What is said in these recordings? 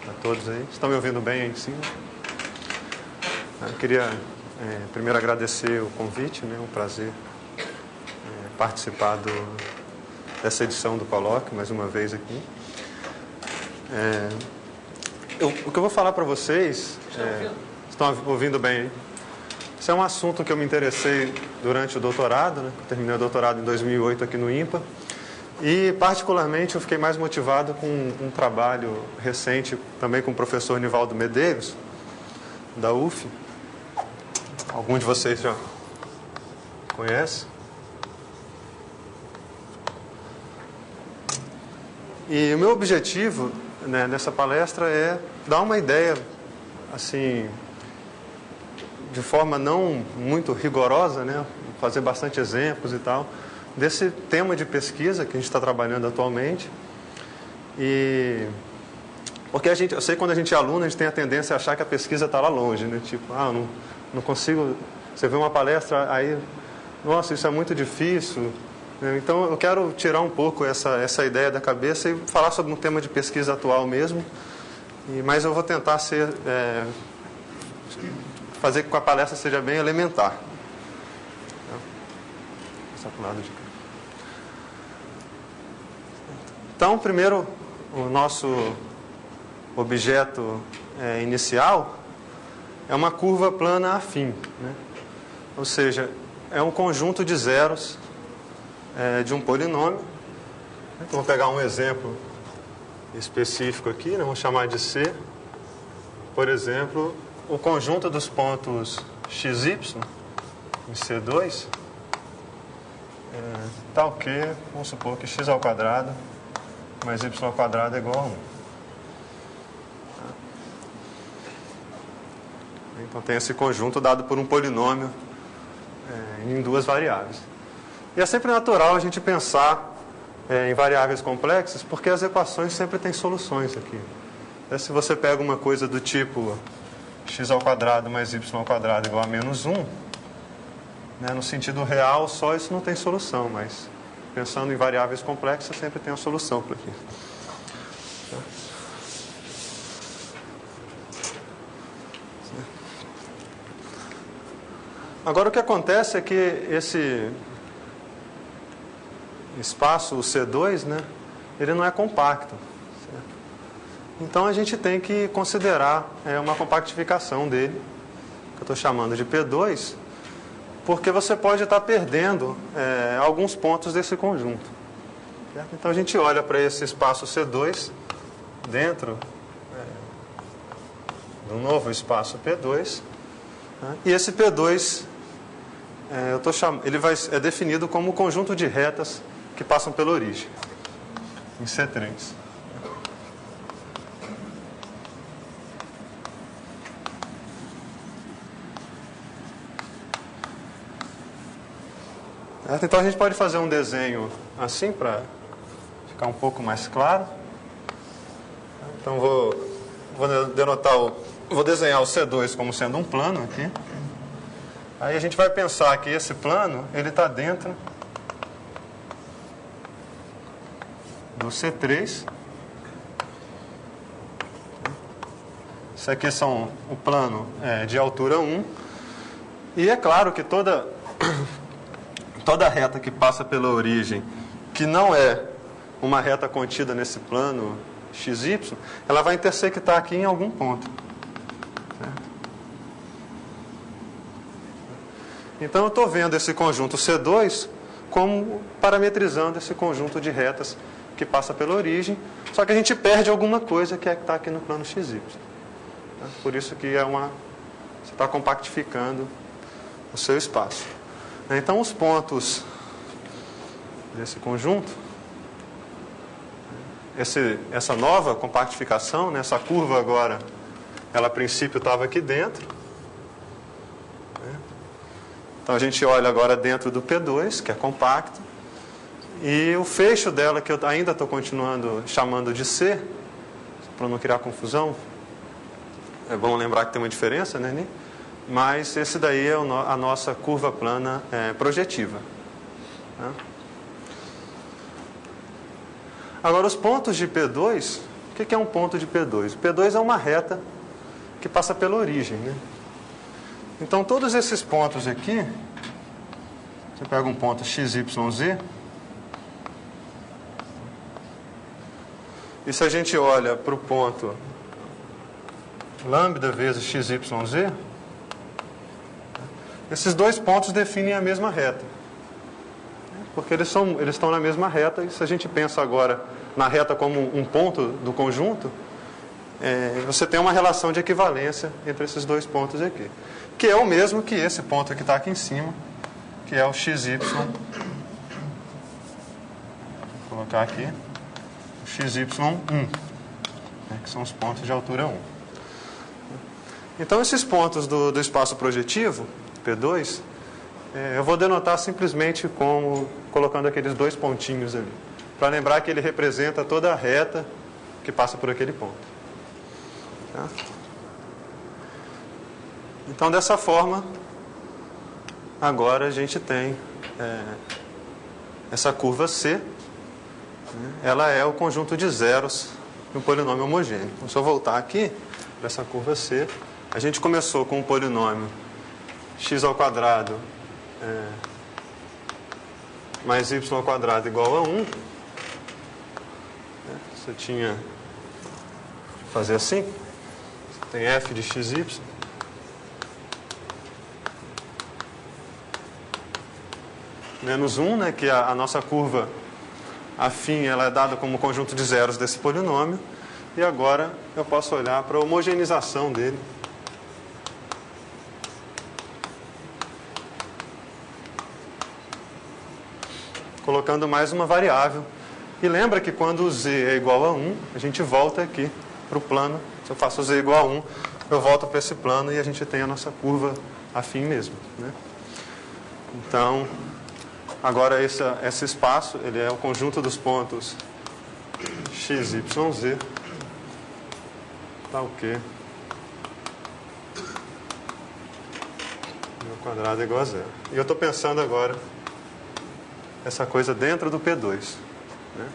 a todos aí. Estão me ouvindo bem aí em cima? Eu queria primeiro agradecer o convite, né? É um prazer participar dessa edição do colóquio, mais uma vez aqui. O que eu vou falar para vocês... Estão ouvindo bem aí? Isso é um assunto que eu me interessei durante o doutorado, né? Eu terminei o doutorado em 2008 aqui no INPA. E, particularmente, eu fiquei mais motivado com um trabalho recente, também com o professor Nivaldo Medeiros, da UF. Algum de vocês já conhece? E o meu objetivo, né, nessa palestra é dar uma ideia, assim, de forma não muito rigorosa, né, fazer bastante exemplos e tal, desse tema de pesquisa que a gente está trabalhando atualmente. E porque eu sei que quando a gente é aluno, a gente tem a tendência a achar que a pesquisa está lá longe, né? Tipo, não consigo... Você vê uma palestra, aí, nossa, isso é muito difícil. Então, eu quero tirar um pouco essa ideia da cabeça e falar sobre um tema de pesquisa atual mesmo. Mas eu vou tentar fazer com que a palestra seja bem elementar. Passar para o lado de cá. Então, primeiro, o nosso objeto inicial é uma curva plana afim, né? Ou seja, é um conjunto de zeros de um polinômio. Então, vou pegar um exemplo específico aqui, né? Vamos chamar de C. Por exemplo, o conjunto dos pontos xy em C2 tal que, vamos supor que x ao quadrado mais y ao quadrado é igual a 1. Então tem esse conjunto dado por um polinômio em duas variáveis. E é sempre natural a gente pensar em variáveis complexas, porque as equações sempre têm soluções aqui. Se você pega uma coisa do tipo x ao quadrado mais y ao quadrado igual a menos 1, né, no sentido real, só isso não tem solução, mas pensando em variáveis complexas, sempre tem uma solução por aqui. Agora, o que acontece é que esse espaço, o C2, né, ele não é compacto. Certo? Então, a gente tem que considerar uma compactificação dele, que eu estou chamando de P2, porque você pode estar perdendo alguns pontos desse conjunto. Certo? Então, a gente olha para esse espaço C2 dentro do novo espaço P2, né? E esse P2 ele é definido como o conjunto de retas que passam pela origem, em C3. Então a gente pode fazer um desenho assim para ficar um pouco mais claro. Então vou desenhar o C2 como sendo um plano aqui. Aí a gente vai pensar que esse plano ele está dentro do C3. Isso aqui são o plano de altura 1. E é claro que toda reta que passa pela origem, que não é uma reta contida nesse plano xy, ela vai intersectar aqui em algum ponto. Certo? Então, eu estou vendo esse conjunto C2 como parametrizando esse conjunto de retas que passa pela origem, só que a gente perde alguma coisa que está aqui no plano xy. Por isso que você está compactificando o seu espaço. Então, os pontos desse conjunto, essa nova compactificação, né, essa curva agora, ela a princípio estava aqui dentro. Então, a gente olha agora dentro do P2, que é compacto, e o fecho dela, que eu ainda estou continuando chamando de C, para não criar confusão, é bom lembrar que tem uma diferença, né, mas esse daí é a nossa curva plana projetiva. Agora, os pontos de P2, O que é um ponto de P2? O P2 é uma reta que passa pela origem, né? Então, todos esses pontos aqui, você pega um ponto x, y, z, e se a gente olha para o ponto lambda vezes x, y, z, esses dois pontos definem a mesma reta. Porque eles estão na mesma reta, e se a gente pensa agora na reta como um ponto do conjunto, você tem uma relação de equivalência entre esses dois pontos aqui, que é o mesmo que esse ponto que está aqui em cima, que é o xy, vou colocar aqui, o xy1, que são os pontos de altura 1. Então, esses pontos do espaço projetivo, P2, eu vou denotar simplesmente como colocando aqueles dois pontinhos ali, para lembrar que ele representa toda a reta que passa por aquele ponto. Tá? Então, dessa forma, agora a gente tem essa curva C, ela é o conjunto de zeros de um polinômio homogêneo. Então, se eu voltar aqui para essa curva C, a gente começou com um polinômio x² mais y² igual a 1. Você tinha, fazer assim, você tem f de xy menos 1, né, que a nossa curva afim ela é dada como conjunto de zeros desse polinômio. E agora eu posso olhar para a homogeneização dele. Colocando mais uma variável. E lembra que quando o z é igual a 1, a gente volta aqui para o plano. Se eu faço z igual a 1, eu volto para esse plano e a gente tem a nossa curva afim mesmo, né? Então, agora esse espaço ele é o conjunto dos pontos x, y, z, tá o quê? Meu quadrado é igual a 0. E eu estou pensando agora essa coisa dentro do P2, né?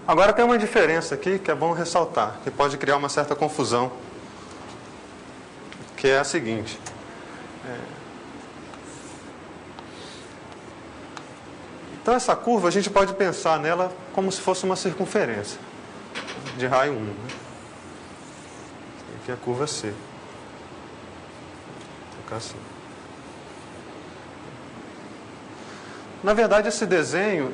Agora tem uma diferença aqui que é bom ressaltar, que pode criar uma certa confusão, que é a seguinte. Então, essa curva, a gente pode pensar nela como se fosse uma circunferência de raio 1. Né? Aqui é a curva C. Vou colocar assim. Na verdade, esse desenho,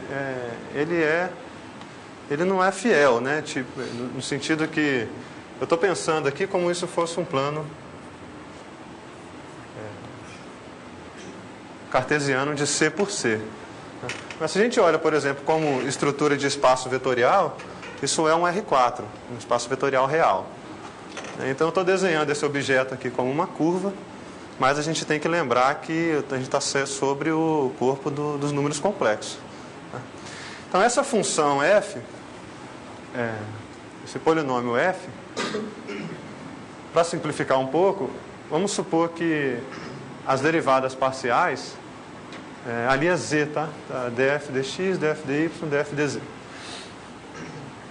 ele não é fiel, né? Tipo, no sentido que eu estou pensando aqui como isso fosse um plano cartesiano de C por C. Mas se a gente olha, por exemplo, como estrutura de espaço vetorial, isso é um R4, um espaço vetorial real. Então eu estou desenhando esse objeto aqui como uma curva, mas a gente tem que lembrar que a gente está sobre o corpo dos números complexos. Então essa função f, esse polinômio f, para simplificar um pouco, vamos supor que as derivadas parciais, ali é z, tá? df dx, df dy, df dz.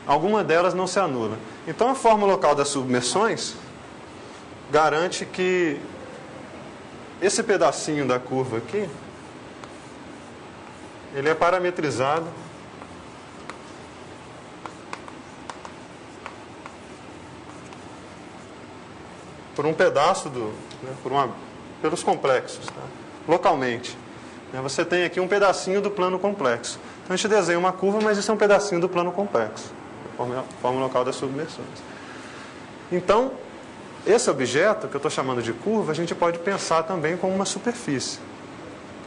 Alguma delas não se anula. Então a forma local das submersões garante que esse pedacinho da curva aqui, ele é parametrizado por um pedaço pelos complexos, tá? Localmente. Você tem aqui um pedacinho do plano complexo. Então a gente desenha uma curva, mas isso é um pedacinho do plano complexo, forma local das submersões. Então, esse objeto, que eu estou chamando de curva, a gente pode pensar também como uma superfície.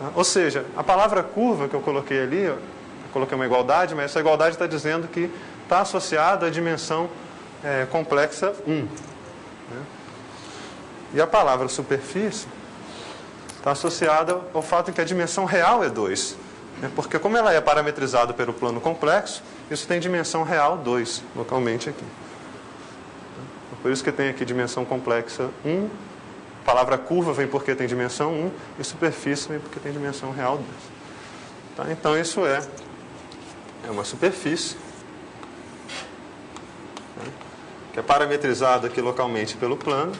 Tá? Ou seja, a palavra curva que eu coloquei ali, eu coloquei uma igualdade, mas essa igualdade está dizendo que está associada à dimensão complexa 1. Né? E a palavra superfície está associada ao fato de que a dimensão real é 2. Porque como ela é parametrizada pelo plano complexo, isso tem dimensão real 2, localmente aqui. Por isso que tem aqui dimensão complexa 1. A palavra curva vem porque tem dimensão 1 e superfície vem porque tem dimensão real 2. Tá? Então isso é uma superfície, né, que é parametrizada aqui localmente pelo plano.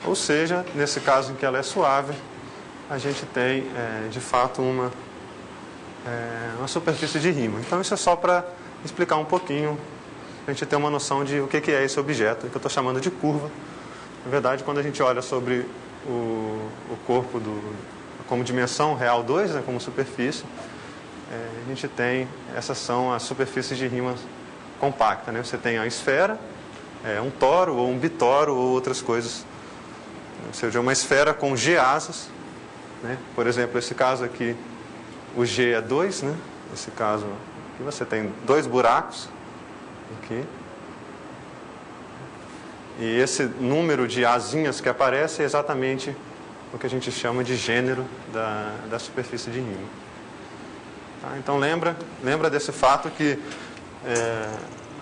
Ou seja, nesse caso em que ela é suave, a gente tem, de fato, uma superfície de Riemann. Então, isso é só para explicar um pouquinho, para a gente ter uma noção de o que é esse objeto, que eu estou chamando de curva. Na verdade, quando a gente olha sobre o corpo como dimensão real 2, né, como superfície, a gente tem, essas são as superfícies de Riemann compacta, né? Você tem a esfera, um toro ou um bitoro ou outras coisas. Ou seja, uma esfera com G-asas, né? Por exemplo, esse caso aqui, o G é 2, né? Esse caso aqui você tem 2 buracos aqui. E esse número de asinhas que aparece é exatamente o que a gente chama de gênero da superfície de Riemann. Tá? Então lembra desse fato que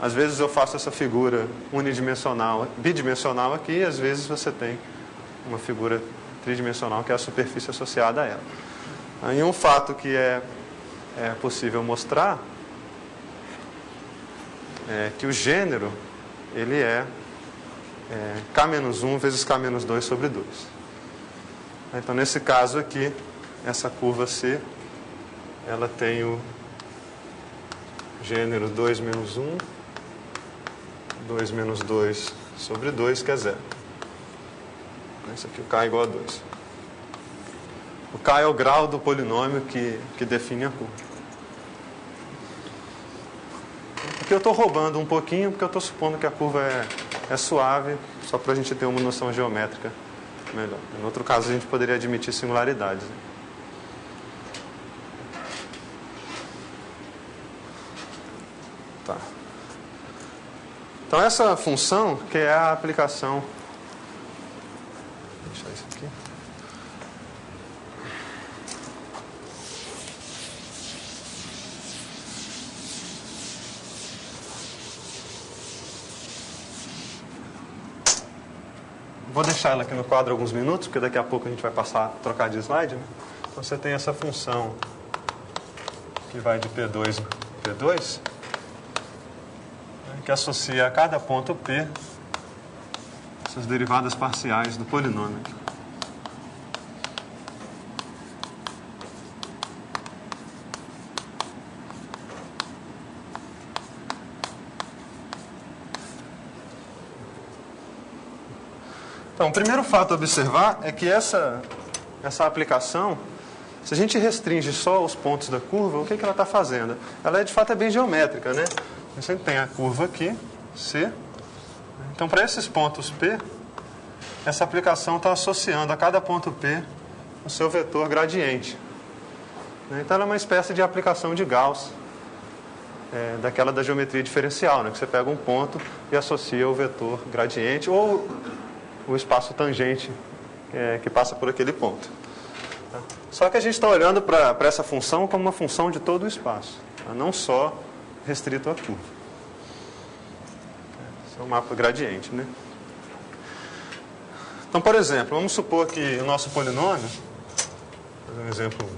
às vezes eu faço essa figura unidimensional, bidimensional aqui, e às vezes você tem uma figura tridimensional que é a superfície associada a ela. Aí um fato que é possível mostrar é que o gênero ele é K-1 vezes K-2 sobre 2. Então nesse caso aqui, essa curva C, ela tem o gênero 2 menos 1, 2 menos 2 sobre 2, que é 0. Isso aqui, o K é igual a 2. O K é o grau do polinômio que define a curva. Aqui eu estou roubando um pouquinho, porque eu estou supondo que a curva é suave, só para a gente ter uma noção geométrica melhor. Em outro caso, a gente poderia admitir singularidades. Tá. Então, essa função, que é a aplicação... Vou deixar isso aqui. Vou deixar ela aqui no quadro alguns minutos, porque daqui a pouco a gente vai trocar de slide, né? Então você tem essa função que vai de P2 em P2, que associa a cada ponto P essas derivadas parciais do polinômio. Então, o primeiro fato a observar é que essa aplicação, se a gente restringe só os pontos da curva, o que ela está fazendo? Ela, de fato, é bem geométrica, né? Você tem a curva aqui, C. Então, para esses pontos P, essa aplicação está associando a cada ponto P o seu vetor gradiente. Então, ela é uma espécie de aplicação de Gauss, daquela da geometria diferencial, né? Que você pega um ponto e associa o vetor gradiente, ou o espaço tangente que passa por aquele ponto. Só que a gente está olhando para essa função como uma função de todo o espaço, não só restrito à curva. Esse é um mapa gradiente, né? Então, por exemplo, vamos supor que o nosso polinômio, vou fazer um exemplo.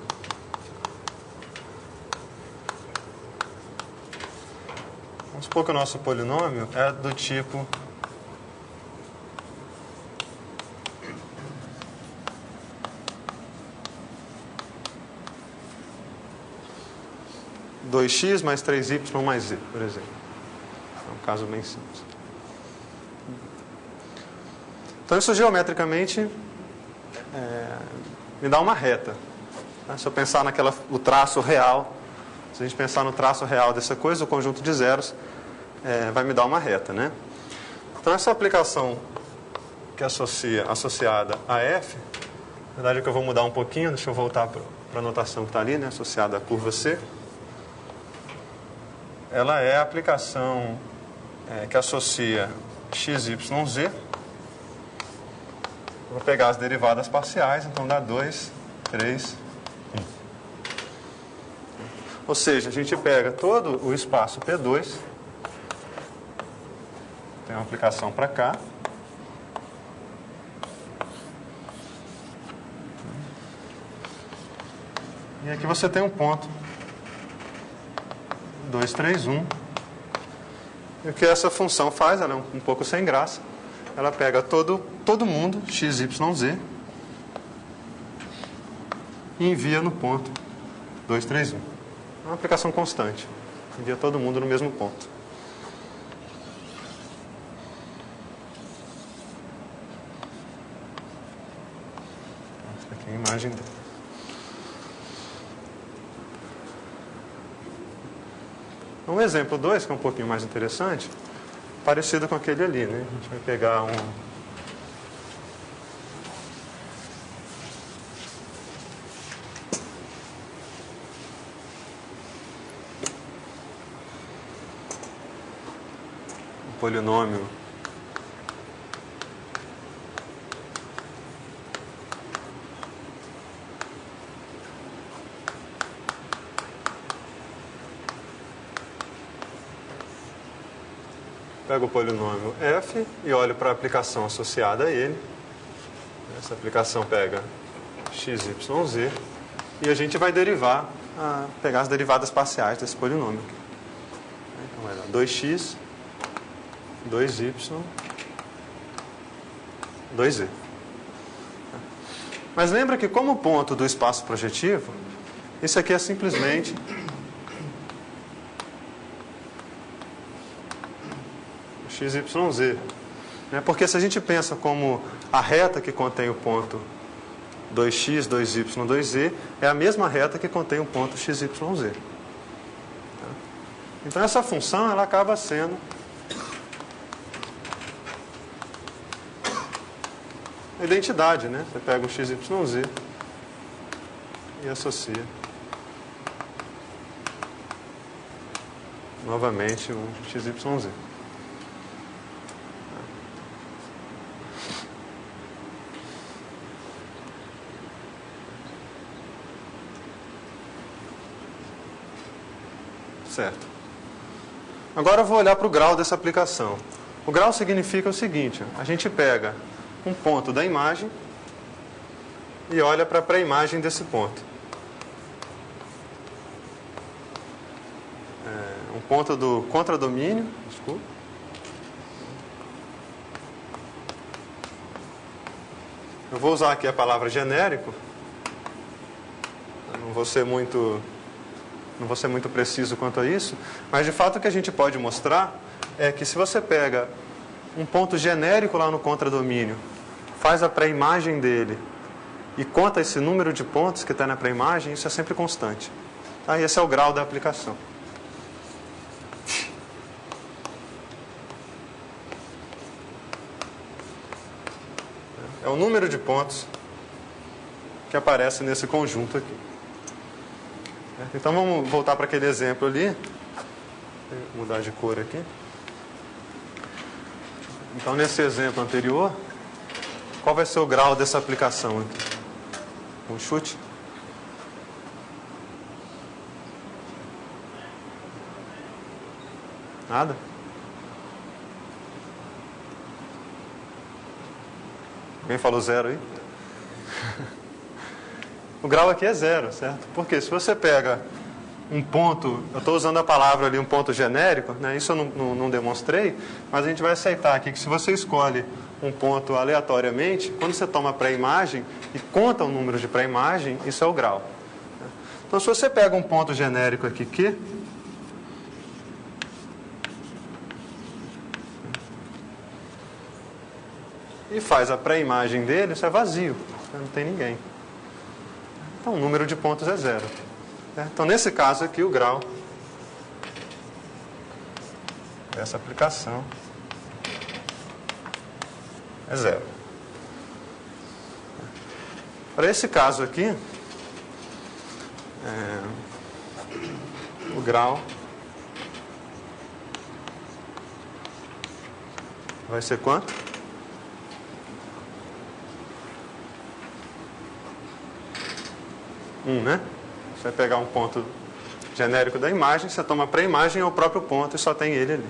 Vamos supor que o nosso polinômio é do tipo 2x mais 3y mais z, por exemplo. É um caso bem simples. Então, isso geometricamente me dá uma reta. Se eu pensar o traço real, se a gente pensar no traço real dessa coisa, o conjunto de zeros vai me dar uma reta, né? Então, essa aplicação que é associada a f, na verdade é que eu vou mudar um pouquinho, deixa eu voltar para a notação que está ali, né, associada à curva C. Ela é a aplicação que associa x, y, z vou pegar as derivadas parciais, então dá 2, 3, 1. Ou seja, a gente pega todo o espaço P2, tem uma aplicação para cá, e aqui você tem um ponto 2, 3, 1. E o que essa função faz, ela é um pouco sem graça, ela pega todo mundo, x, y, z, e envia no ponto 2, 3, 1. É uma aplicação constante, envia todo mundo no mesmo ponto. Essa aqui é a imagem dele. Um exemplo 2, que é um pouquinho mais interessante, parecido com aquele ali, né? A gente vai pegar um polinômio pego o polinômio f e olho para a aplicação associada a ele. Essa aplicação pega x, y, z e a gente vai pegar as derivadas parciais desse polinômio. Então vai dar 2x, 2y, 2z. Mas lembra que como ponto do espaço projetivo, isso aqui é simplesmente x, y, z. Porque se a gente pensa como a reta que contém o ponto 2x, 2y, 2z, é a mesma reta que contém o ponto x, y, z. Então essa função ela acaba sendo a identidade, né? Você pega o x, y, z e associa novamente o x, y, z. Certo. Agora eu vou olhar para o grau dessa aplicação. O grau significa o seguinte: a gente pega um ponto da imagem e olha para a pré-imagem desse ponto. Um ponto do contradomínio, desculpa. Eu vou usar aqui a palavra genérico. Eu não vou ser muito preciso quanto a isso, mas de fato o que a gente pode mostrar é que se você pega um ponto genérico lá no contradomínio, faz a pré-imagem dele e conta esse número de pontos que está na pré-imagem, isso é sempre constante. Esse é o grau da aplicação. É o número de pontos que aparece nesse conjunto aqui. Então vamos voltar para aquele exemplo ali. Vou mudar de cor aqui. Então nesse exemplo anterior, qual vai ser o grau dessa aplicação aqui? Um chute? Nada? Alguém falou 0 aí? O grau aqui é 0, certo? Porque se você pega um ponto, eu estou usando a palavra ali, um ponto genérico, né? Isso eu não demonstrei, mas a gente vai aceitar aqui que se você escolhe um ponto aleatoriamente, quando você toma a pré-imagem e conta o número de pré-imagem, isso é o grau. Então se você pega um ponto genérico aqui, Q, e faz a pré-imagem dele, isso é vazio, não tem ninguém. Então o número de pontos é 0. Então nesse caso aqui o grau dessa aplicação é 0. Para esse caso aqui, o grau vai ser quanto? né? Você vai pegar um ponto genérico da imagem, você toma a pré-imagem é o próprio ponto e só tem ele ali.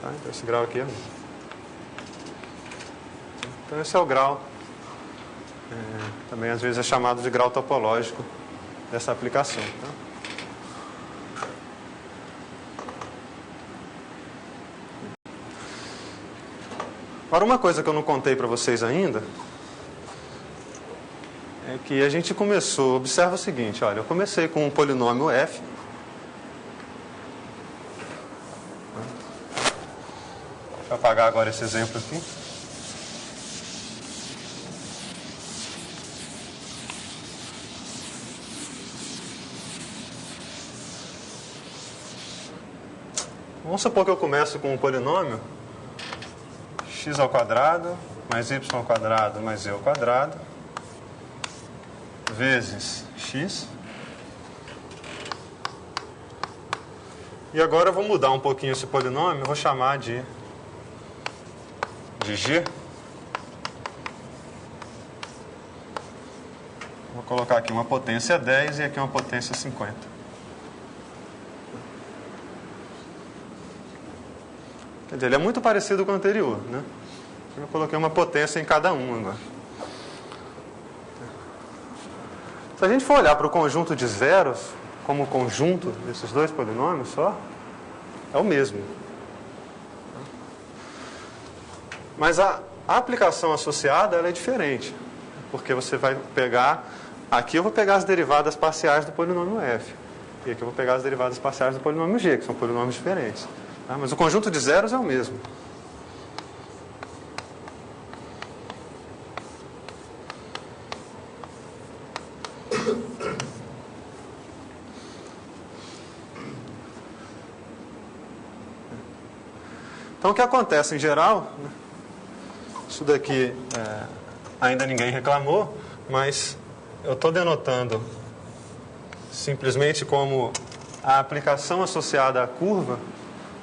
Tá? Então esse grau aqui é 1. Então esse é o grau, também às vezes é chamado de grau topológico dessa aplicação. Tá? Agora, uma coisa que eu não contei para vocês ainda é que a gente começou, observa o seguinte, olha, eu comecei com um polinômio f. Deixa eu apagar agora esse exemplo aqui. Vamos supor que eu começo com um polinômio x ao quadrado mais y ao quadrado mais z ao quadrado vezes x. E agora eu vou mudar um pouquinho esse polinômio, vou chamar de g. Vou colocar aqui uma potência 10 e aqui uma potência 50. Quer dizer, ele é muito parecido com o anterior, né? Eu coloquei uma potência em cada um agora. Se a gente for olhar para o conjunto de zeros, como o conjunto desses dois polinômios só, é o mesmo. Mas a aplicação associada ela é diferente, porque você vai pegar... Aqui eu vou pegar as derivadas parciais do polinômio f, e aqui eu vou pegar as derivadas parciais do polinômio g, que são polinômios diferentes. Tá? Mas o conjunto de zeros é o mesmo. Então, o que acontece em geral, né? Isso daqui ainda ninguém reclamou, mas eu estou denotando simplesmente como a aplicação associada à curva,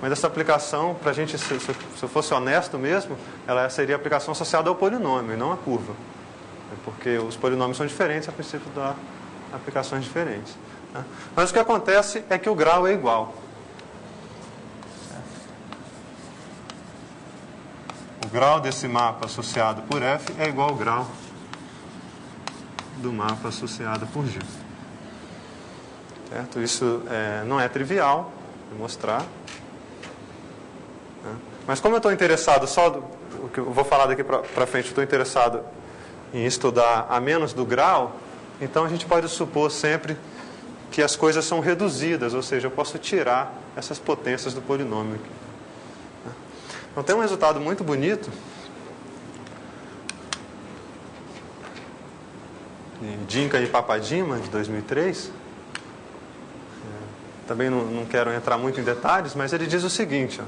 mas essa aplicação, para a gente, se eu fosse honesto mesmo, ela seria a aplicação associada ao polinômio e não à curva. Porque os polinômios são diferentes, a princípio dá aplicações diferentes. Tá? Mas o que acontece é que o grau é igual. O grau desse mapa associado por F é igual ao grau do mapa associado por G. Certo? Isso não é trivial de mostrar. Né? Mas como eu estou interessado o que eu vou falar daqui para frente, estou interessado em estudar a menos do grau, então a gente pode supor sempre que as coisas são reduzidas, ou seja, eu posso tirar essas potências do polinômio aqui. Então tem um resultado muito bonito de Dinka e Papadima, de 2003. Também não quero entrar muito em detalhes, mas ele diz o seguinte.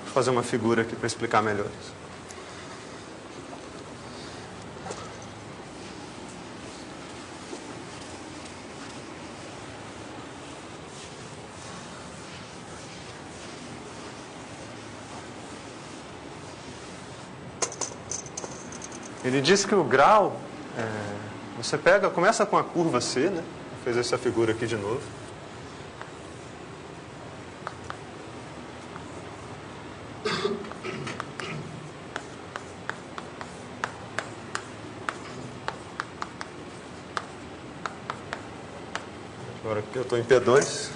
Vou fazer uma figura aqui para explicar melhor isso. Ele diz que o grau, você começa com a curva C, né? Vou fazer essa figura aqui de novo. Agora que eu estou em P2.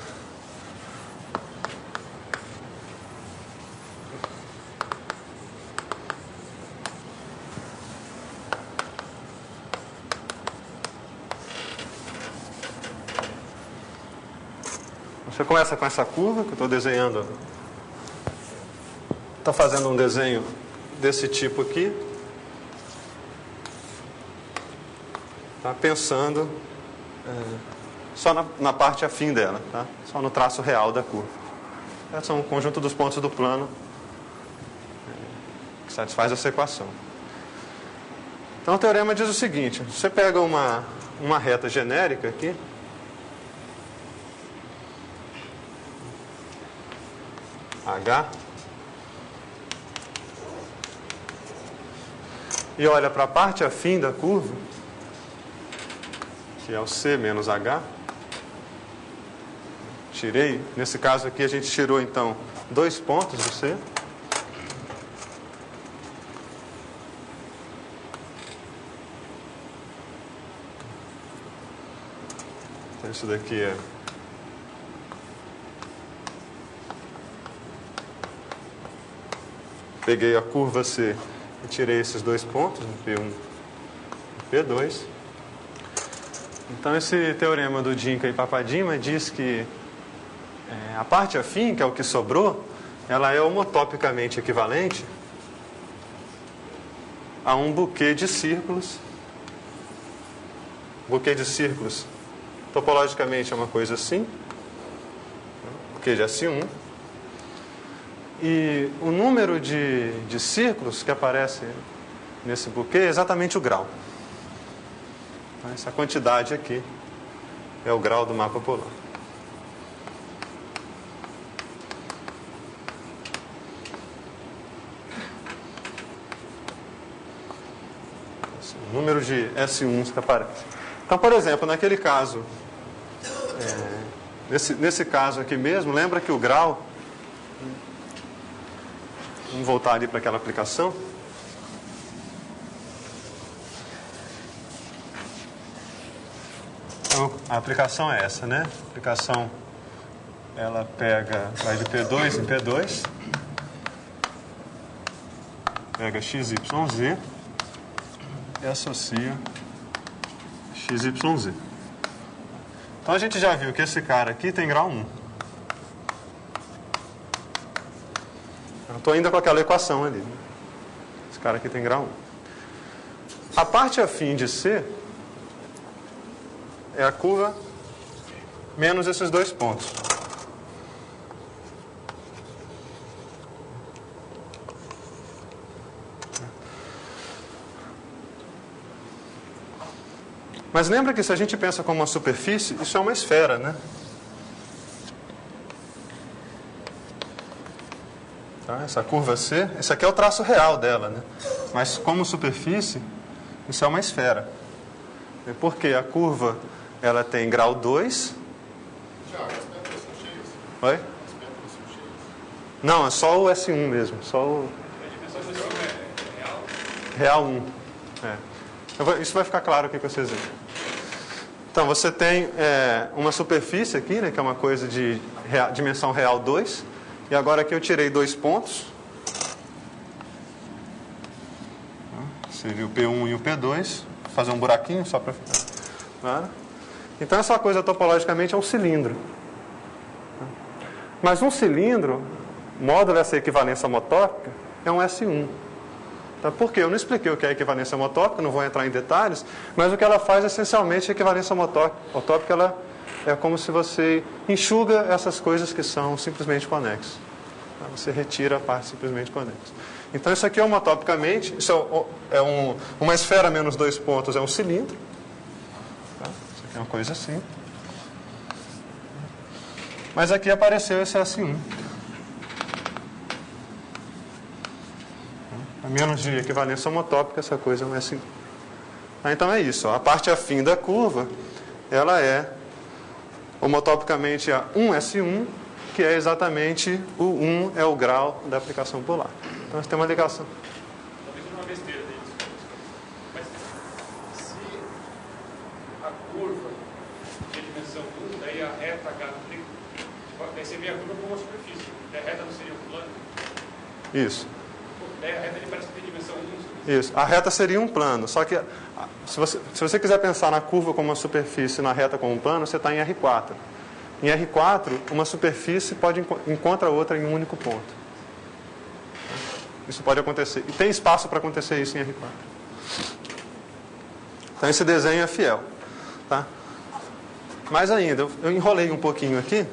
Você começa com essa curva que eu estou desenhando. Estou fazendo um desenho desse tipo aqui. Tá? Pensando só na parte afim dela, tá? Só no traço real da curva. Esse é um conjunto dos pontos do plano que satisfaz essa equação. Então o teorema diz o seguinte: você pega uma reta genérica aqui, H, e olha para a parte afim da curva, que é o C menos H, tirei, nesse caso aqui a gente tirou então 2 pontos do C. Então isso daqui é peguei a curva C e tirei esses 2 pontos, P1 e P2. Então esse teorema do Dinka e Papadima diz que a parte afim, que é o que sobrou, ela é homotopicamente equivalente a um buquê de círculos. Buquê de círculos, topologicamente, é uma coisa assim. Buquê de S1. E o número de círculos que aparece nesse buquê é exatamente o grau. Essa quantidade aqui é o grau do mapa polar. O número de S1s que aparece. Então, por exemplo, naquele caso, nesse caso aqui mesmo, lembra que o grau... Vamos voltar ali para aquela aplicação. Então, a aplicação é essa, né? A aplicação, ela vai de P2 em P2, pega XYZ e associa XYZ. Então, a gente já viu que esse cara aqui tem grau 1. Eu estou ainda com aquela equação ali. Esse cara aqui tem grau 1. A parte afim de C é a curva menos esses 2 pontos. Mas lembra que se a gente pensa como uma superfície, isso é uma esfera, né? Tá? Essa curva C, esse aqui é o traço real dela, né? Mas como superfície, isso é uma esfera. Porque a curva, ela tem grau 2. Tiago, as pétalas são cheias? Oi? As pétalas são cheias? Não, é só o S1 mesmo. Só o... A dimensão do é real? Real 1. Isso vai ficar claro aqui para vocês verem. Então, você tem uma superfície aqui, né, que é uma coisa de dimensão real 2. E agora aqui eu tirei 2 pontos. Seria o P1 e o P2. Vou fazer um buraquinho só para ficar claro. Então, essa coisa topologicamente é um cilindro. Mas um cilindro, módulo essa equivalência homotópica, é um S1. Tá? Por quê? Eu não expliquei o que é equivalência homotópica, não vou entrar em detalhes, mas o que ela faz essencialmente, a equivalência homotópica, ela é como se você enxuga essas coisas que são simplesmente conexas. Tá? Você retira a parte simplesmente conexa. Então isso aqui homotopicamente, isso é uma esfera menos 2 pontos, é um cilindro. Tá? Isso aqui é uma coisa assim. Mas aqui apareceu esse S1. A menos de equivalência homotópica, essa coisa é um S1. Então é isso. Ó. A parte afim da curva, ela é homotopicamente a 1S1, que é exatamente o 1 é o grau da aplicação polar. Então, você tem uma ligação. Talvez uma besteira disso. Mas se a curva de dimensão 1, daí a reta H, daí você vê a curva como uma superfície. Daí a reta não seria um plano? Isso. Daí a reta ele parece que tem dimensão 1. Isso. A reta seria um plano. Só que, se você quiser pensar na curva como uma superfície e na reta como um plano, você está em R4. Em R4, uma superfície encontra outra em um único ponto. Isso pode acontecer. E tem espaço para acontecer isso em R4. Então, esse desenho é fiel. Tá? Mais ainda, eu enrolei um pouquinho aqui,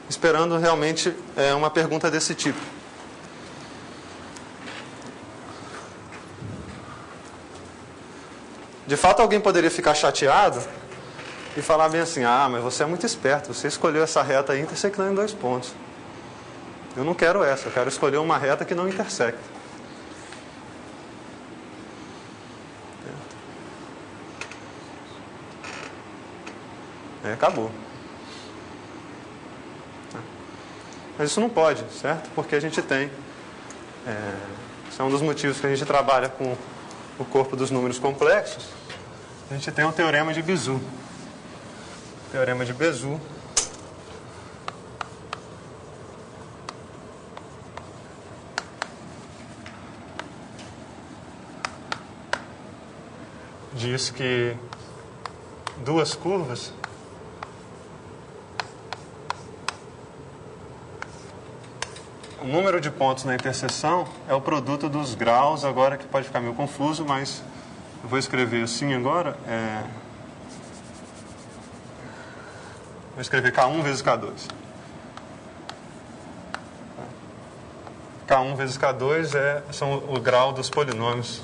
esperando realmente uma pergunta desse tipo. De fato, alguém poderia ficar chateado e falar bem assim, mas você é muito esperto, você escolheu essa reta aí intersectando em 2 pontos. Eu não quero essa, eu quero escolher uma reta que não intersecta. Aí acabou. Mas isso não pode, certo? Porque a gente tem... Esse é um dos motivos que a gente trabalha com o corpo dos números complexos. A gente tem um teorema de Bezout. O teorema de Bezout diz que duas curvas o número de pontos na interseção é o produto dos graus, agora que pode ficar meio confuso, mas eu vou escrever assim agora. Vou escrever K1 vezes K2. K1 vezes K2 são o grau dos polinômios.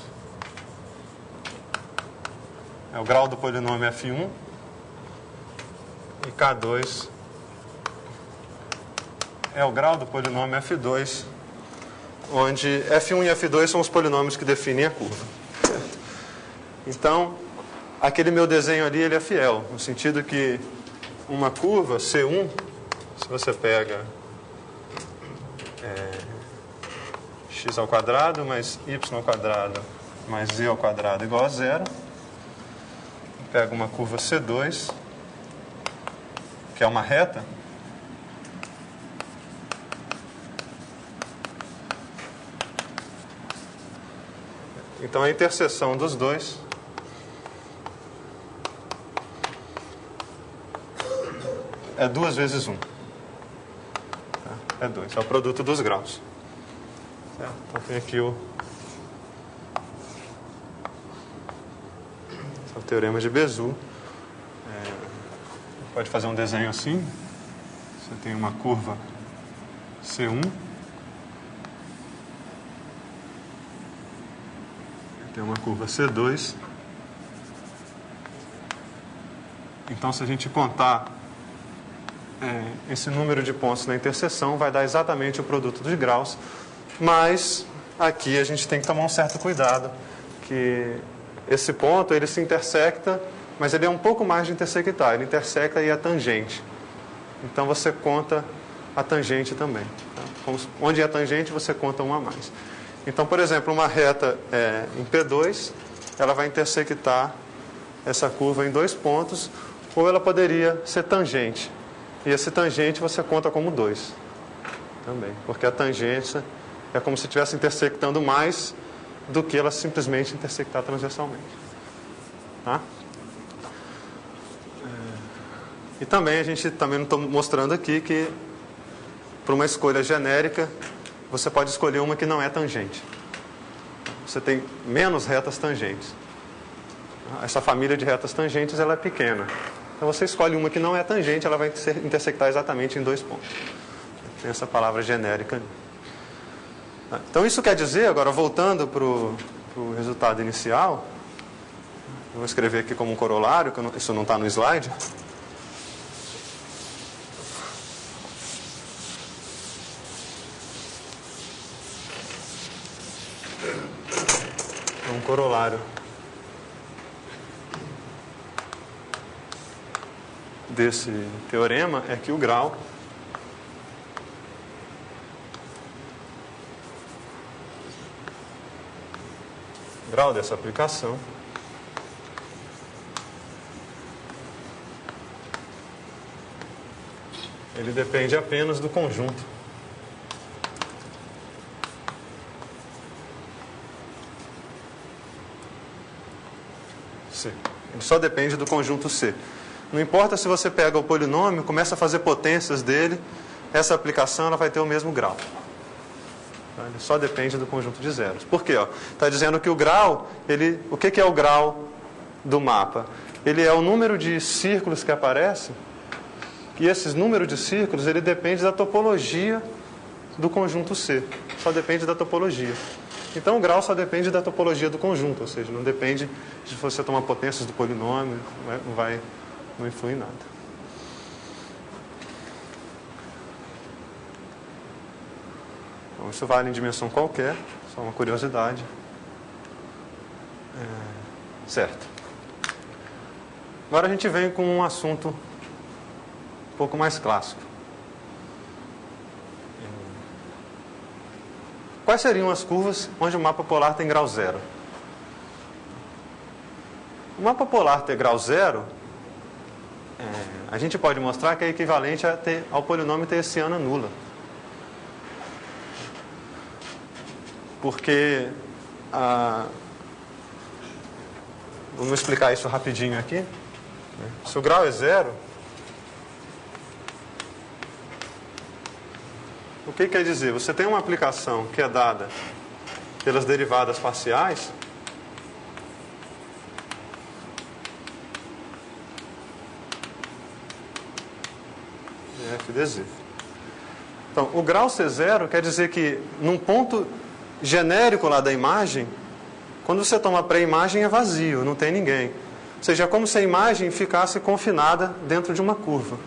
É o grau do polinômio F1 e K2 é o grau do polinômio F2, onde F1 e F2 são os polinômios que definem a curva. Certo? Então, aquele meu desenho ali ele é fiel, no sentido que uma curva C1, se você pega x ao quadrado mais y ao quadrado mais z ao quadrado igual a zero, pega uma curva C2, que é uma reta, então a interseção dos dois é 2 vezes 1. É 2, é o produto dos graus. Certo? Então tem aqui o teorema de Bezout. Pode fazer um desenho assim. Você tem uma curva C1. Tem uma curva C2. Então, se a gente contar esse número de pontos na interseção, vai dar exatamente o produto dos graus. Mas aqui a gente tem que tomar um certo cuidado, que esse ponto ele se intersecta, mas ele é um pouco mais de intersectar. Ele intersecta e é tangente. Então você conta a tangente também. Tá? Onde é tangente, você conta um a mais. Então, por exemplo, uma reta em P2, ela vai intersectar essa curva em 2 pontos, ou ela poderia ser tangente. E esse tangente você conta como 2 também, porque a tangência é como se estivesse intersectando mais do que ela simplesmente intersectar transversalmente. Tá? E também a gente também não está mostrando aqui que para uma escolha genérica você pode escolher uma que não é tangente. Você tem menos retas tangentes. Essa família de retas tangentes ela é pequena. Então você escolhe uma que não é tangente, ela vai intersectar exatamente em 2 pontos. Tem essa palavra genérica. Então isso quer dizer, agora voltando para o resultado inicial, eu vou escrever aqui como um corolário, que isso não está no slide. Um corolário desse teorema é que o grau dessa aplicação ele depende apenas do conjunto C. Ele só depende do conjunto C. Não importa se você pega o polinômio, começa a fazer potências dele, essa aplicação ela vai ter o mesmo grau. Ele só depende do conjunto de zeros. Por quê? Está dizendo que o grau, o que é o grau do mapa? Ele é o número de círculos que aparece, e esses números de círculos, ele depende da topologia do conjunto C. Só depende da topologia. Então o grau só depende da topologia do conjunto, ou seja, não depende de você tomar potências do polinômio, não influi em nada. Então, isso vale em dimensão qualquer, só uma curiosidade. Certo. Agora a gente vem com um assunto um pouco mais clássico. Quais seriam as curvas onde o mapa polar tem grau zero? O mapa polar ter grau zero, a gente pode mostrar que é equivalente ao polinômio Teyssiana nula. Porque, vamos explicar isso rapidinho aqui. Se o grau é zero, o que quer dizer? Você tem uma aplicação que é dada pelas derivadas parciais, f de z. Então, o grau ser zero quer dizer que num ponto genérico lá da imagem, quando você toma a pré-imagem é vazio, não tem ninguém. Ou seja, é como se a imagem ficasse confinada dentro de uma curva.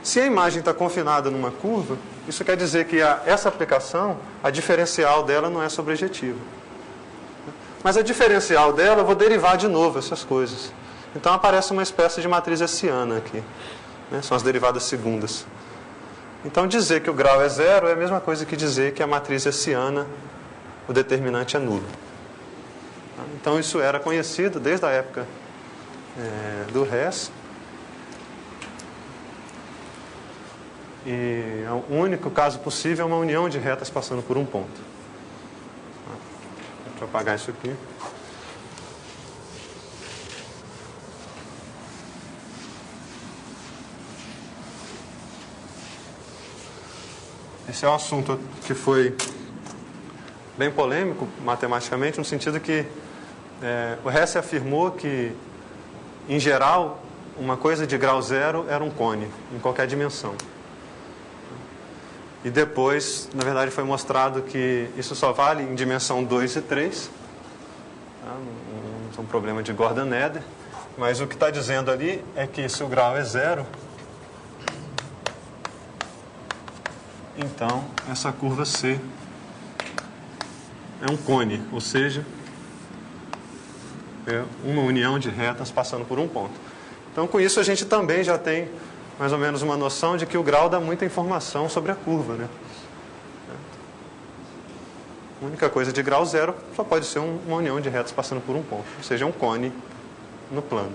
Se a imagem está confinada numa curva, isso quer dizer que essa aplicação, a diferencial dela não é sobrejetiva. Mas a diferencial dela, eu vou derivar de novo essas coisas. Então aparece uma espécie de matriz hessiana aqui. São as derivadas segundas. Então dizer que o grau é zero é a mesma coisa que dizer que a matriz hessiana, o determinante é nulo. Então isso era conhecido desde a época do Hess. E o único caso possível é uma união de retas passando por um ponto. Deixa eu apagar isso aqui. Esse é um assunto que foi bem polêmico matematicamente, no sentido que o Hess afirmou que, em geral, uma coisa de grau zero era um cone, em qualquer dimensão. E depois, na verdade, foi mostrado que isso só vale em dimensão 2 e 3. Não é um problema de Gordon-Eder. Mas o que está dizendo ali é que se o grau é zero, então essa curva C é um cone, ou seja, é uma união de retas passando por um ponto. Então, com isso, a gente também já tem mais ou menos uma noção de que o grau dá muita informação sobre a curva, né? A única coisa de grau zero só pode ser uma união de retas passando por um ponto, ou seja, um cone no plano.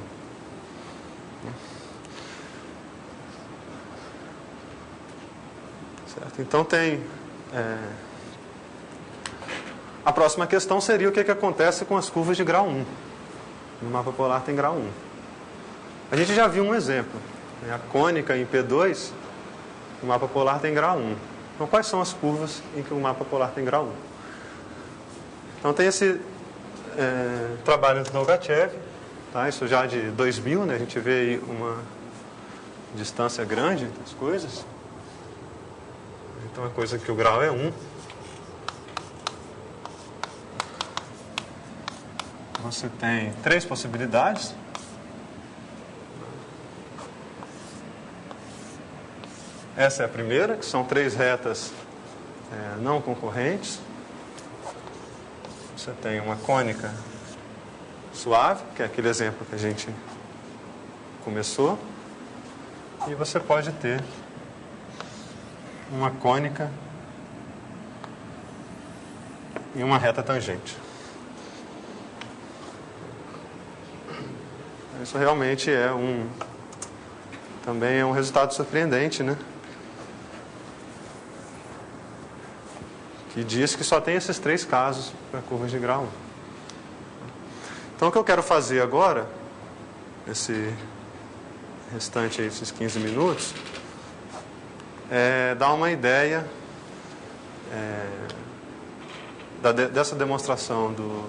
Certo? Então tem... A próxima questão seria o que acontece com as curvas de grau 1. No mapa polar tem grau 1. A gente já viu um exemplo. A cônica em P2, o mapa polar tem grau 1. Então, quais são as curvas em que o mapa polar tem grau 1? Então, tem esse trabalho do Dolgachev, tá? Isso já de 2000, né? A gente vê aí uma distância grande entre as coisas. Então, a coisa que o grau é 1. Você tem 3 possibilidades. Essa é a primeira, que são 3 retas não concorrentes. Você tem uma cônica suave, que é aquele exemplo que a gente começou. E você pode ter uma cônica e uma reta tangente. Isso realmente também é um resultado surpreendente, né? Que diz que só tem esses 3 casos para curvas de grau 1. Então, o que eu quero fazer agora, esse restante aí, esses 15 minutos, é dar uma ideia dessa demonstração do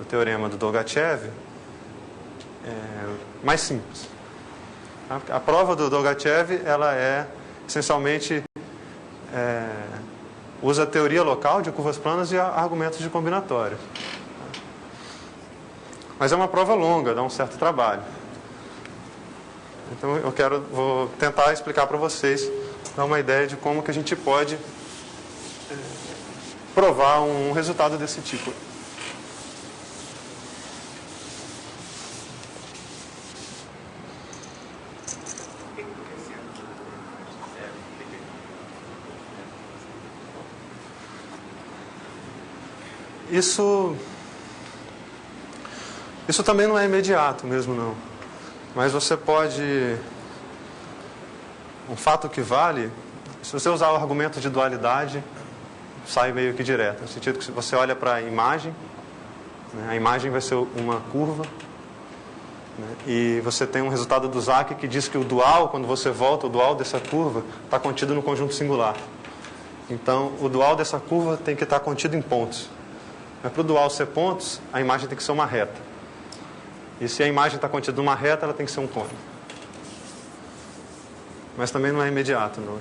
teorema do Dolgachev mais simples. A prova do Dolgachev, ela essencialmente usa a teoria local de curvas planas e argumentos de combinatório. Mas é uma prova longa, dá um certo trabalho. Então vou tentar explicar para vocês, dar uma ideia de como que a gente pode provar um resultado desse tipo. isso também não é imediato mesmo, não. Mas você pode... Um fato que vale, se você usar o argumento de dualidade, sai meio que direto. No sentido que se você olha para a imagem, né, a imagem vai ser uma curva, né, e você tem um resultado do Zach que diz que o dual, quando você volta, o dual dessa curva está contido no conjunto singular. Então, o dual dessa curva tem que estar contido em pontos. Mas para o dual ser pontos, a imagem tem que ser uma reta. E se a imagem está contida numa reta, ela tem que ser um cone. Mas também não é imediato, não.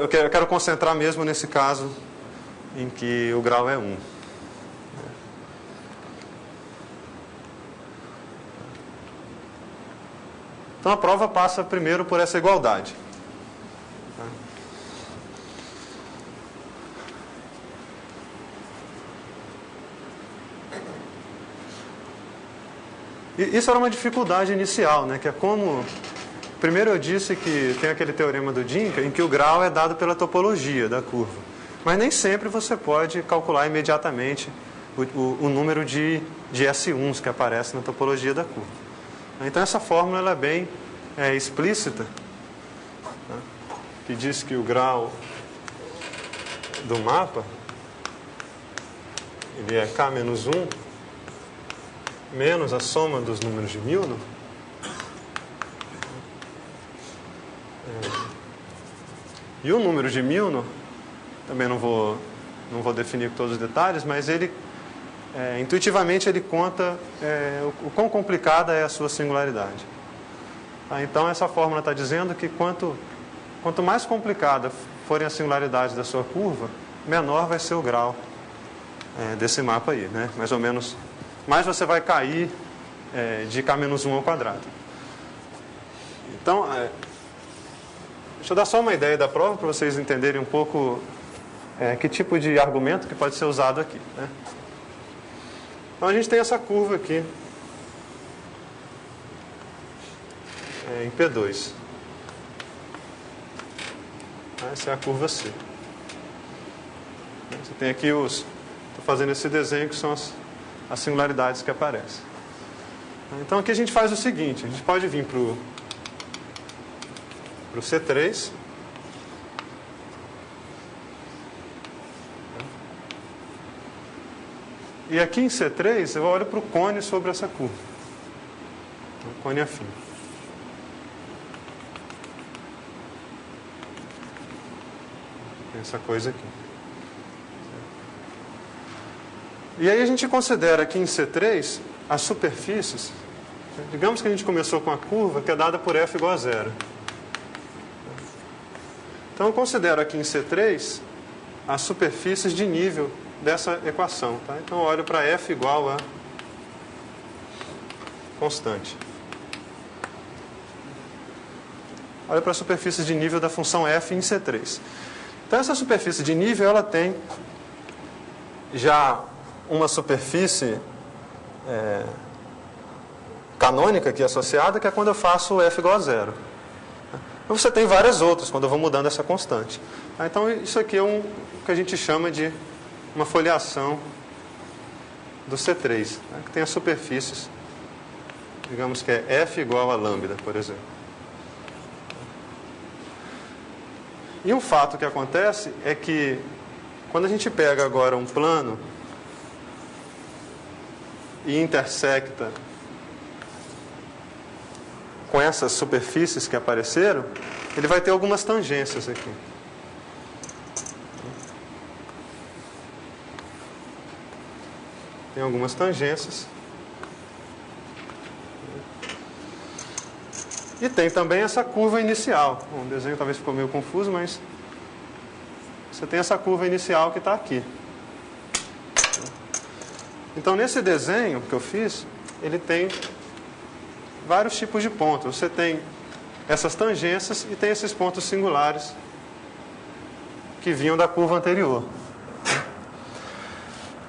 Eu quero concentrar mesmo nesse caso em que o grau é 1. Então a prova passa primeiro por essa igualdade. E isso era uma dificuldade inicial, né? Que é como... Primeiro eu disse que tem aquele teorema do Dinka em que o grau é dado pela topologia da curva. Mas nem sempre você pode calcular imediatamente o número de S1s que aparece na topologia da curva. Então essa fórmula ela é bem explícita, né? Que diz que o grau do mapa ele é K menos 1 menos a soma dos números de Milnor. E o número de Milnor, também não vou definir todos os detalhes, mas ele, intuitivamente, ele conta o quão complicada é a sua singularidade. Então, essa fórmula está dizendo que quanto mais complicada forem as singularidades da sua curva, menor vai ser o grau desse mapa aí, né? Mais ou menos, mais você vai cair de K-1 ao quadrado. Então, deixa eu dar só uma ideia da prova para vocês entenderem um pouco que tipo de argumento que pode ser usado aqui, né? Então a gente tem essa curva aqui em P2. Essa é a curva C. Você tem aqui estou fazendo esse desenho que são as singularidades que aparecem. Então aqui a gente faz o seguinte, a gente pode vir para o C3. E aqui em C3 eu olho para o cone sobre essa curva. O cone afim. Essa coisa aqui. E aí a gente considera aqui em C3 as superfícies. Digamos que a gente começou com a curva que é dada por f igual a 0. Então eu considero aqui em C3 as superfícies de nível dessa equação. Tá? Então eu olho para f igual a constante. Olho para as superfícies de nível da função f em C3. Então essa superfície de nível ela tem já uma superfície canônica aqui associada, que é quando eu faço f igual a 0. Você tem várias outras quando eu vou mudando essa constante. Então isso aqui é o que a gente chama de uma foliação do C3, né, que tem as superfícies, digamos que é f igual a lambda, por exemplo. E um fato que acontece é que quando a gente pega agora um plano e intersecta com essas superfícies que apareceram, ele vai ter algumas tangências aqui. Tem algumas tangências. E tem também essa curva inicial. Bom, o desenho talvez ficou meio confuso, mas você tem essa curva inicial que está aqui. Então, nesse desenho que eu fiz, ele tem vários tipos de pontos. Você tem essas tangências e tem esses pontos singulares que vinham da curva anterior.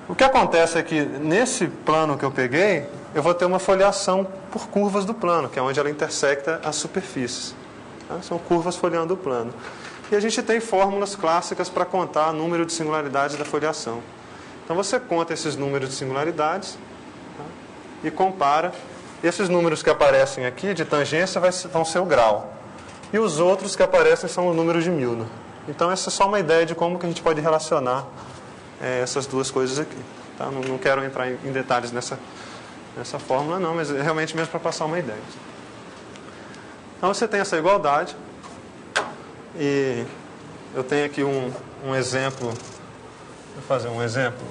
O que acontece é que nesse plano que eu peguei, eu vou ter uma foliação por curvas do plano, que é onde ela intersecta as superfícies. Tá? São curvas folheando o plano. E a gente tem fórmulas clássicas para contar o número de singularidades da foliação. Então você conta esses números de singularidades, tá, e compara. Esses números que aparecem aqui de tangência vão ser o grau. E os outros que aparecem são os números de Milnor. Então essa é só uma ideia de como que a gente pode relacionar essas duas coisas aqui. Tá? Não quero entrar em detalhes nessa fórmula não, mas é realmente mesmo para passar uma ideia. Então você tem essa igualdade. E eu tenho aqui um exemplo. Vou fazer um exemplo.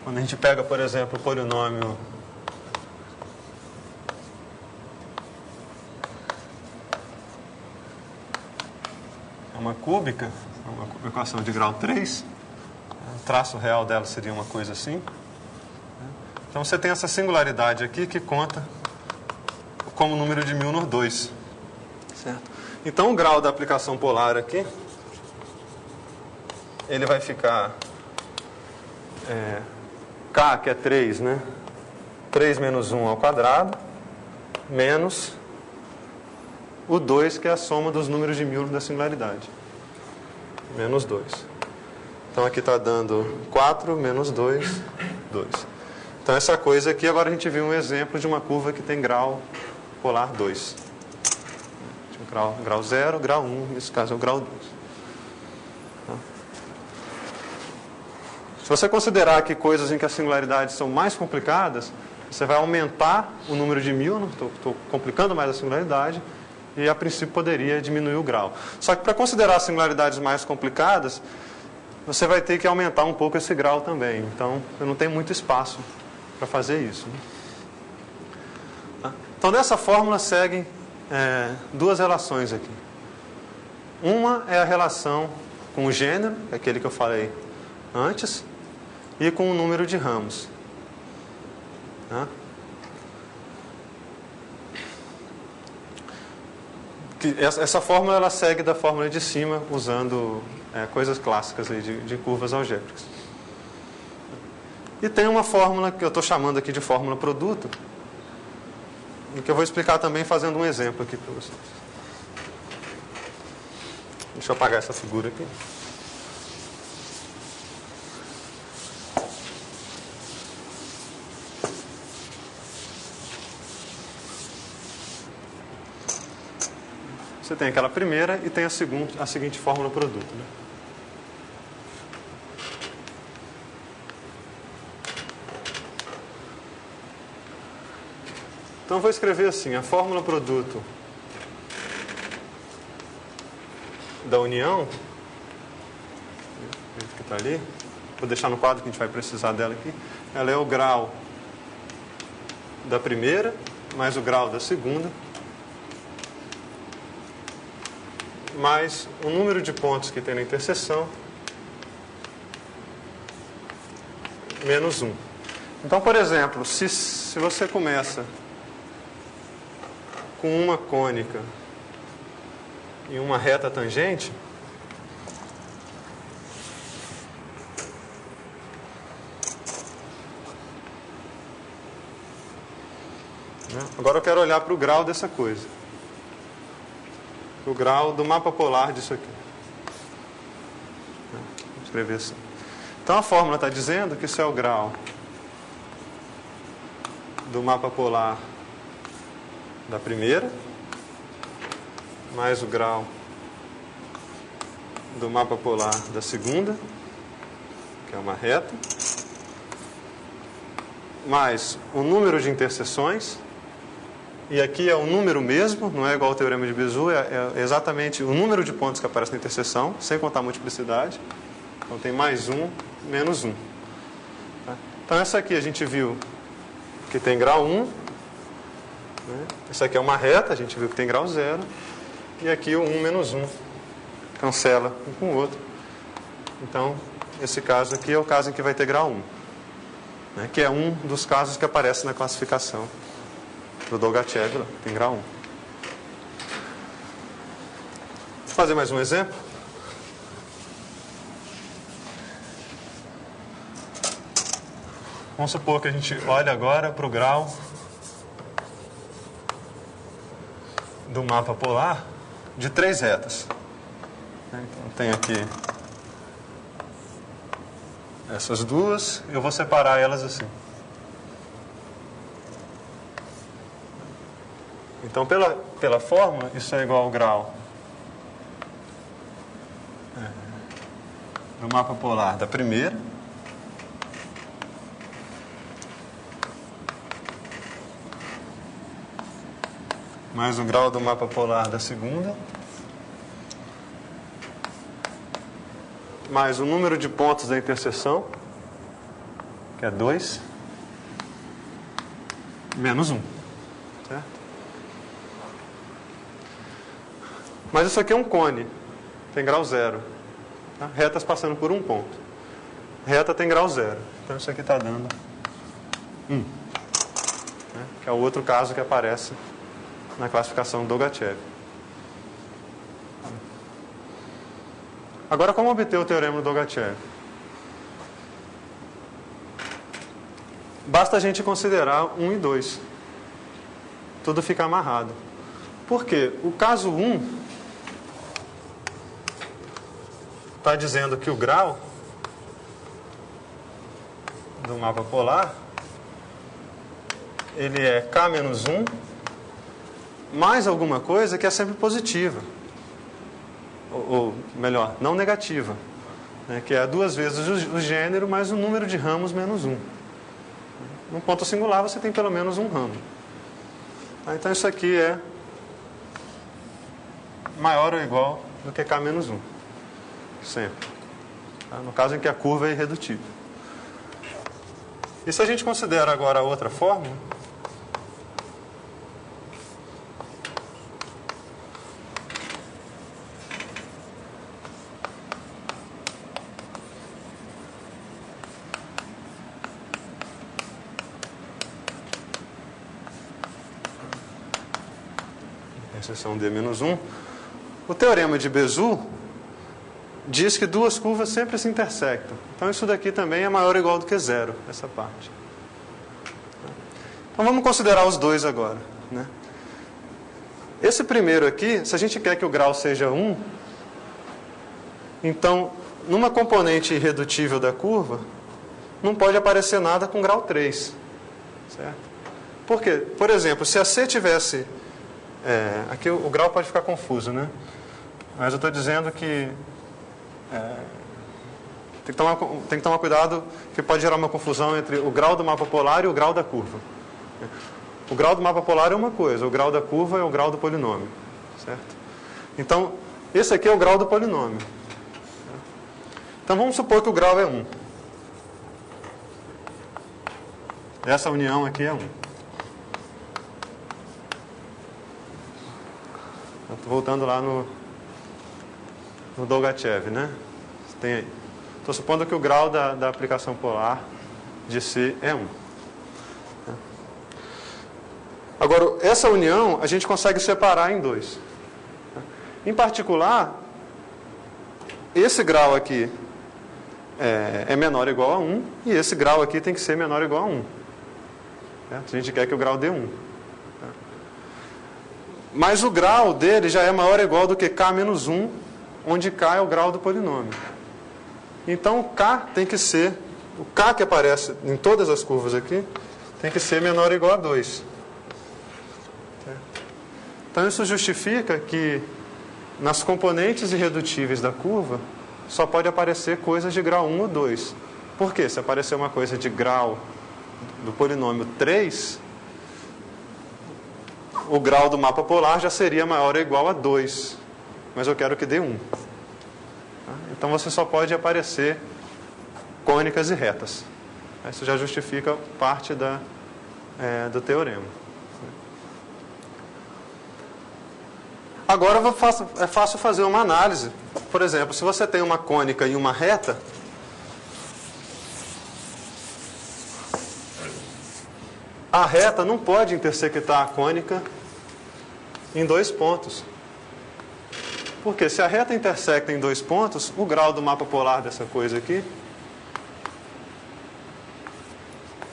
Quando a gente pega, por exemplo, o polinômio uma cúbica, uma equação de grau 3, o traço real dela seria uma coisa assim. Então você tem essa singularidade aqui que conta como número de Milnor 2. Certo? Então o grau da aplicação polar aqui, ele vai ficar K, que é 3, né? 3 menos 1 ao quadrado, menos o 2, que é a soma dos números de Milnor da singularidade. Menos 2. Então aqui está dando 4 menos 2, 2. Então essa coisa aqui, agora a gente viu um exemplo de uma curva que tem grau polar 2. Grau 0, grau 1, nesse caso é o grau 2. Se você considerar aqui coisas em que as singularidades são mais complicadas, você vai aumentar o número de Milnor, estou complicando mais a singularidade, e a princípio poderia diminuir o grau. Só que para considerar as singularidades mais complicadas, você vai ter que aumentar um pouco esse grau também. Então, eu não tenho muito espaço para fazer isso. Então, dessa fórmula seguem duas relações aqui. Uma é a relação com o gênero, aquele que eu falei antes, e com o número de ramos. Essa fórmula ela segue da fórmula de cima, usando coisas clássicas aí de curvas algébricas. E tem uma fórmula que eu estou chamando aqui de fórmula produto, e que eu vou explicar também fazendo um exemplo aqui para vocês. Deixa eu apagar essa figura aqui. Você tem aquela primeira e tem a seguinte fórmula produto. Né? Então eu vou escrever assim, a fórmula produto da união, que está ali, vou deixar no quadro que a gente vai precisar dela aqui, ela é o grau da primeira mais o grau da segunda, mais o número de pontos que tem na interseção, menos 1. Então, por exemplo, se você começa com uma cônica e uma reta tangente, agora eu quero olhar para o grau dessa coisa. O grau do mapa polar disso aqui. Vou escrever assim. Então a fórmula está dizendo que isso é o grau do mapa polar da primeira, mais o grau do mapa polar da segunda, que é uma reta, mais o número de interseções. E aqui é o número mesmo, não é igual ao teorema de Bézout, é exatamente o número de pontos que aparece na interseção, sem contar a multiplicidade. Então tem mais 1, menos 1. Tá? Então essa aqui a gente viu que tem grau 1. Né? Essa aqui é uma reta, a gente viu que tem grau 0. E aqui o 1 menos 1 cancela um com o outro. Então esse caso aqui é o caso em que vai ter grau 1. Né? Que é um dos casos que aparece na classificação do Dolgachev, tem grau 1. Vou fazer mais um exemplo. Vamos supor que a gente olhe agora para o grau do mapa polar de 3 retas. Então, tem aqui essas duas, eu vou separar elas assim. Então, pela fórmula, isso é igual ao grau do mapa polar da primeira mais o grau do mapa polar da segunda mais o número de pontos da interseção, que é 2, menos 1. Certo? Mas isso aqui é um cone, tem grau 0. Tá? Retas passando por um ponto. Reta tem grau 0. Então isso aqui está dando 1. Né? Que é o outro caso que aparece na classificação do Dogatchev. Agora, como obter o teorema do Dogatchev? Basta a gente considerar 1 e 2. Tudo fica amarrado. Por quê? O caso 1 está dizendo que o grau do mapa polar ele é K menos 1 mais alguma coisa que é sempre positiva. Ou melhor, não negativa, né, que é 2 vezes o gênero mais o número de ramos menos 1. Num ponto singular você tem pelo menos um ramo. Então isso aqui é maior ou igual do que K menos 1. Sempre. No caso em que a curva é irredutível. E se a gente considera agora a outra fórmula, interseção D menos 1, o teorema de Bézout diz que duas curvas sempre se intersectam. Então isso daqui também é maior ou igual do que 0, essa parte. Então vamos considerar os dois agora. Né? Esse primeiro aqui, se a gente quer que o grau seja 1, então numa componente irredutível da curva, não pode aparecer nada com grau 3. Certo? Por quê? Por exemplo, se a C tivesse... aqui o grau pode ficar confuso, né? Mas eu estou dizendo que tem que tomar cuidado, que pode gerar uma confusão entre o grau do mapa polar e o grau da curva. O grau do mapa polar é uma coisa, o grau da curva é o grau do polinômio. Certo? Então, esse aqui é o grau do polinômio. Então, vamos supor que o grau é 1. Essa união aqui é 1. Estou voltando lá no Dogatchev, né? Tem aí. Estou supondo que o grau da aplicação polar de C é 1. Agora, essa união a gente consegue separar em 2. Em particular, esse grau aqui é menor ou igual a 1 e esse grau aqui tem que ser menor ou igual a 1. Certo? A gente quer que o grau dê 1. Mas o grau dele já é maior ou igual do que K menos 1, onde K é o grau do polinômio. Então, o K tem que ser... O K que aparece em todas as curvas aqui tem que ser menor ou igual a 2. Então, isso justifica que nas componentes irredutíveis da curva só pode aparecer coisas de grau 1 ou 2. Por quê? Se aparecer uma coisa de grau do polinômio 3... o grau do mapa polar já seria maior ou igual a 2. Mas eu quero que dê 1. Então você só pode aparecer cônicas e retas. Isso já justifica parte do teorema. Agora é fácil fazer uma análise. Por exemplo, se você tem uma cônica e uma reta, a reta não pode intersectar a cônica em 2 pontos. Porque se a reta intersecta em 2 pontos, o grau do mapa polar dessa coisa aqui,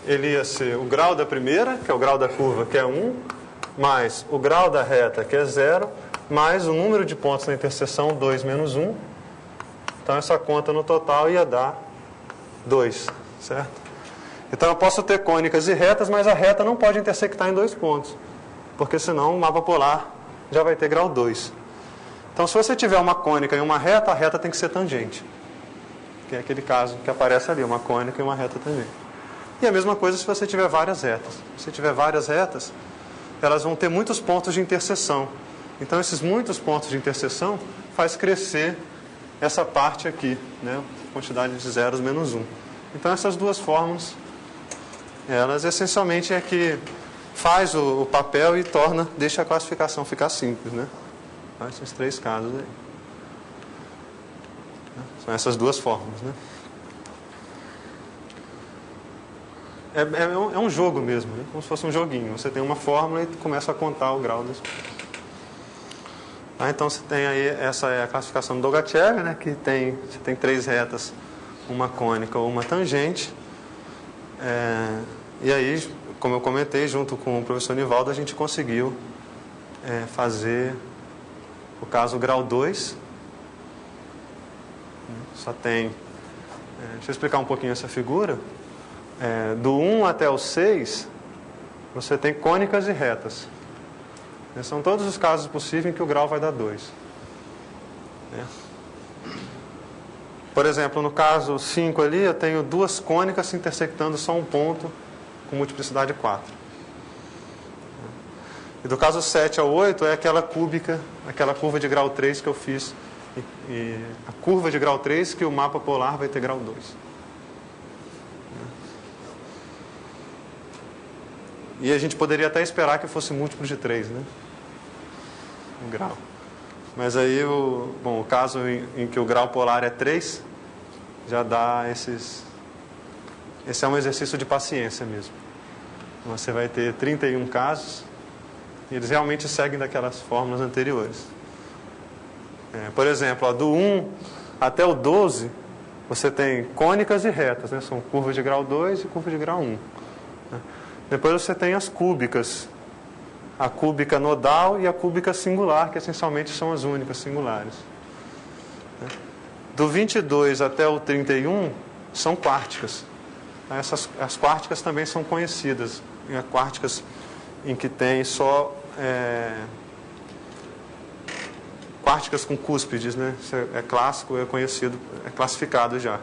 ele ia ser o grau da primeira, que é o grau da curva, que é 1, mais o grau da reta, que é 0, mais o número de pontos na interseção, 2 menos 1. Então, essa conta no total ia dar 2, certo? Então, eu posso ter cônicas e retas, mas a reta não pode intersectar em 2 pontos, porque senão o mapa polar já vai ter grau 2. Então, se você tiver uma cônica e uma reta, a reta tem que ser tangente, que é aquele caso que aparece ali, uma cônica e uma reta tangente. E a mesma coisa se você tiver várias retas. Se você tiver várias retas, elas vão ter muitos pontos de interseção. Então, esses muitos pontos de interseção faz crescer essa parte aqui, né? Quantidade de zeros menos 1. Então, essas duas fórmulas, elas essencialmente é que faz o papel e deixa a classificação ficar simples, né? Esses 3 casos aí. São essas duas fórmulas, né? É um jogo mesmo, né? Como se fosse um joguinho. Você tem uma fórmula e começa a contar o grau das coisas. Então você tem aí, essa é a classificação do Dolgachev, né? Que você tem 3 retas, uma cônica ou uma tangente. E aí, como eu comentei, junto com o professor Nivaldo, a gente conseguiu fazer o caso grau 2. Só tem... deixa eu explicar um pouquinho essa figura. Do 1 até o 6, você tem cônicas e retas. São todos os casos possíveis em que o grau vai dar 2. Por exemplo, no caso 5 ali, eu tenho 2 cônicas se intersectando só um ponto com multiplicidade 4. E do caso 7 ao 8 é aquela cúbica, aquela curva de grau 3 que eu fiz. E a curva de grau 3 que o mapa polar vai ter grau 2. E a gente poderia até esperar que fosse múltiplo de 3, né? O grau. Mas aí, o caso em que o grau polar é 3, já dá esses... Esse é um exercício de paciência mesmo. Você vai ter 31 casos, e eles realmente seguem daquelas fórmulas anteriores. Por exemplo, do 1 até o 12, você tem cônicas e retas, né? São curvas de grau 2 e curva de grau 1. Depois você tem as cúbicas, a cúbica nodal e a cúbica singular, que essencialmente são as únicas singulares. Do 22 até o 31 são quárticas. As quárticas também são conhecidas. Quárticas em que tem só quárticas com cúspides, né? Isso é clássico, é conhecido, é classificado já.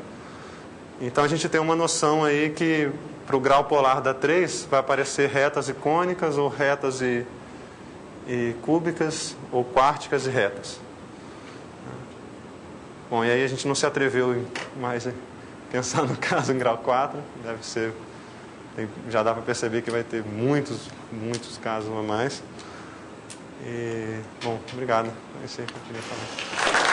Então a gente tem uma noção aí que para o grau polar da 3 vai aparecer retas e cônicas, ou retas e cúbicas, ou quárticas e retas. Bom, e aí a gente não se atreveu mais a pensar no caso em grau 4, deve ser, já dá para perceber que vai ter muitos casos a mais. Bom, obrigado. É isso aí que eu queria falar.